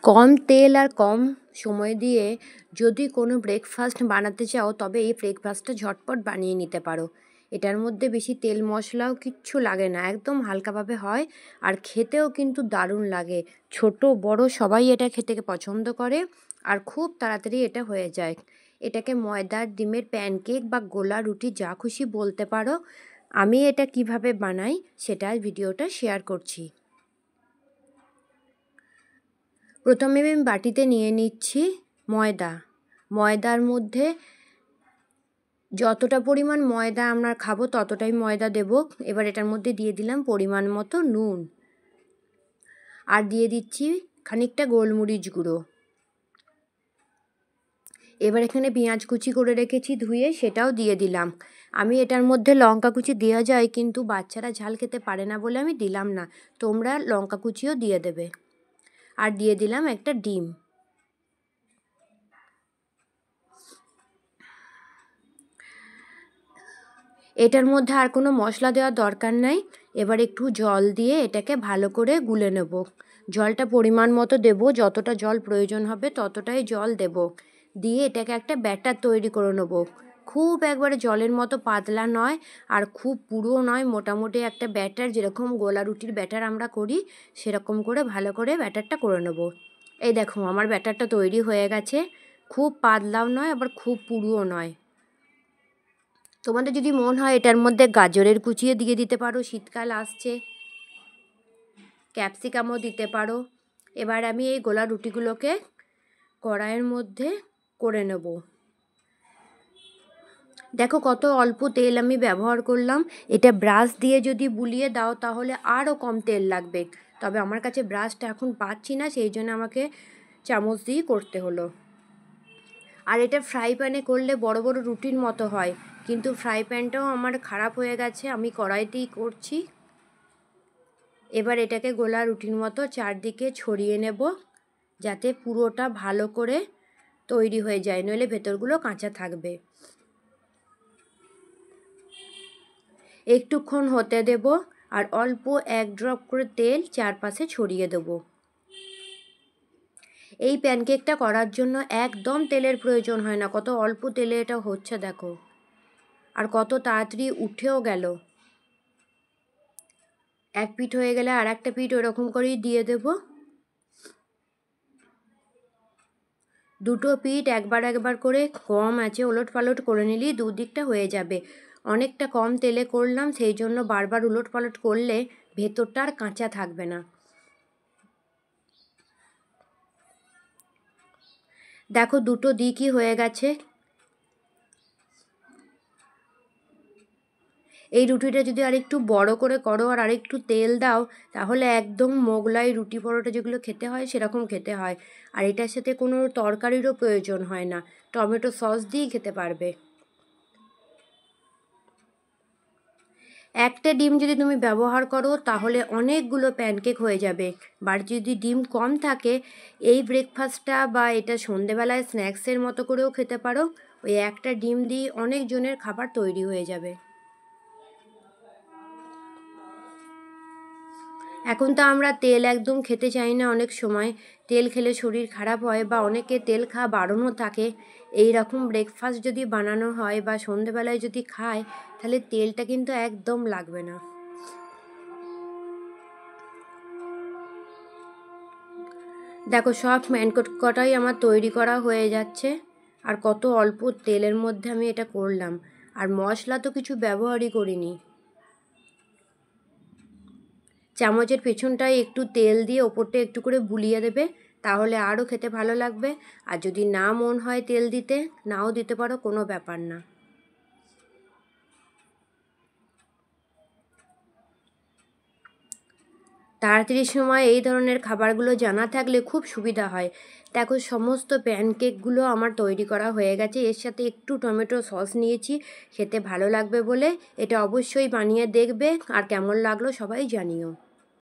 কম তেল আর কম সময় দিয়ে যদি কোনো ব্রেকফাস্ট বানাতে চাও তবে এই ব্রেকফাস্টটা ঝটপট বানিয়ে নিতে পারো। এটার মধ্যে বেশি তেল মশলাও কিচ্ছু লাগে না, একদম হালকাভাবে হয় আর খেতেও কিন্তু দারুণ লাগে। ছোট বড় সবাই এটা খেতে পছন্দ করে আর খুব তাড়াতাড়ি এটা হয়ে যায়। এটাকে ময়দার ডিমের প্যানকেক বা গোলা রুটি যা খুশি বলতে পারো। আমি এটা কিভাবে বানাই সেটা ভিডিওটা শেয়ার করছি। প্রথমে আমি বাটিতে নিয়ে নিচ্ছি ময়দার মধ্যে যতটা পরিমাণ ময়দা আমরা খাবো ততটাই ময়দা দেব। এবার এটার মধ্যে দিয়ে দিলাম পরিমাণ মতো নুন আর দিয়ে দিচ্ছি খানিকটা গোলমরিচ গুঁড়ো। এবার এখানে পেঁয়াজ কুচি করে রেখেছি ধুয়ে, সেটাও দিয়ে দিলাম। আমি এটার মধ্যে লঙ্কা কুচি দেওয়া যায় কিন্তু বাচ্চারা ঝাল খেতে পারে না বলে আমি দিলাম না, তোমরা লঙ্কা কুচিও দিয়ে দেবে। আর দিয়ে দিলাম একটা ডিম। এটার মধ্যে আর কোনো মশলা দেওয়ার দরকার নাই। এবার একটু জল দিয়ে এটাকে ভালো করে গুলে নেব। জলটা পরিমাণ মতো দেব, যতটা জল প্রয়োজন হবে ততটাই জল দেব। দিয়ে এটাকে একটা ব্যাটার তৈরি করে নেব। খুব একবারে জলের মতো পাতলা নয় আর খুব পুরো নয়, মোটামুটি একটা ব্যাটার, যেরকম গোলা রুটির ব্যাটার আমরা করি সেরকম করে ভালো করে ব্যাটারটা করে নেব। এই দেখো আমার ব্যাটারটা তৈরি হয়ে গেছে। খুব পাতলাও নয় আবার খুব পুরোও নয়। তোমাদের যদি মন হয় এটার মধ্যে গাজরের কুচিও দিয়ে দিতে পারো, শীতকাল আসছে, ক্যাপসিকামও দিতে পারো। এবার আমি এই গোলা রুটিগুলোকে কড়াইয়ের মধ্যে করে নেব। দেখো কত অল্প তেল আমি ব্যবহার করলাম। এটা ব্রাশ দিয়ে যদি বুলিয়ে দাও তাহলে আরও কম তেল লাগবে, তবে আমার কাছে ব্রাশটা এখন পাচ্ছি না, সেই জন্য আমাকে চামচ দিয়ে করতে হলো। আর এটা ফ্রাই প্যানে করলে বড় বড় রুটির মতো হয়, কিন্তু ফ্রাই প্যানটাও আমার খারাপ হয়ে গেছে, আমি কড়াইতেই করছি। এবার এটাকে গোলা রুটির মতো চারদিকে ছড়িয়ে নেব যাতে পুরোটা ভালো করে তৈরি হয়ে যায়, নইলে ভেতরগুলো কাঁচা থাকবে। একটুক্ষণ হতে দেব আর অল্প 1 ড্রপ করে তেল চারপাশে ছড়িয়ে দেব। এই প্যানকেকটা করার জন্য একদম তেলের প্রয়োজন হয় না, কত অল্প তেলে এটা হচ্ছে দেখো, আর কত তাড়াতাড়ি উঠেও গেল। এক পিঠ হয়ে গেলে আর একটা পিঠ ওরকম করেই দিয়ে দেব। দুটো পিঠ একবার করে কম আঁচে ওলট পালট করে নিলেই দুদিকটা হয়ে যাবে। অনেকটা কম তেলে করলাম, সেই জন্য বারবার উলট পালট করলে ভেতরটা আর কাঁচা থাকবে না। দেখো দুটো দিকই হয়ে গেছে। এই রুটিটা যদি আরেকটু বড় করে করো আর আরেকটু তেল দাও তাহলে একদম মোগলাই রুটি পরোটা যেগুলো খেতে হয় সেরকম খেতে হয়। আর এটার সাথে কোনো তরকারিরও প্রয়োজন হয় না, টমেটো সস দিয়েই খেতে পারবে। একটা ডিম যদি তুমি ব্যবহার করো তাহলে অনেকগুলো প্যানকেক হয়ে যাবে। বাড়িতে যদি ডিম কম থাকে এই ব্রেকফাস্টটা বা এটা সন্ধেবেলায় স্ন্যাক্সের মতো করেও খেতে পারো। ওই একটা ডিম দিয়ে অনেকজনের খাবার তৈরি হয়ে যাবে। এখন তো আমরা তেল একদম খেতে চাই না, অনেক সময় তেল খেলে শরীর খারাপ হয় বা অনেকে তেল খাওয়া বারণও থাকে। এই রকম ব্রেকফাস্ট যদি বানানো হয় বা সন্ধেবেলায় যদি খায় তাহলে তেলটা কিন্তু একদম লাগবে না। দেখো সব প্যানকেক কটাই আমার তৈরি করা হয়ে যাচ্ছে আর কত অল্প তেলের মধ্যে আমি এটা করলাম, আর মশলা তো কিছু ব্যবহারই করিনি। চামচের পেছনটায় একটু তেল দিয়ে ওপরটা একটু করে বুলিয়ে দেবে, তাহলে আরও খেতে ভালো লাগবে। আর যদি না মন হয় তেল দিতে, নাও দিতে পারো, কোনো ব্যাপার না। তাড়াতাড়ির সময় এই ধরনের খাবারগুলো জানা থাকলে খুব সুবিধা হয়। দেখো সমস্ত প্যানকেকগুলো আমার তৈরি করা হয়ে গেছে, এর সাথে একটু টমেটো সস নিয়েছি, খেতে ভালো লাগবে বলে এটা অবশ্যই বানিয়ে দেখবে, আর কেমন লাগলো সবাই জানিও।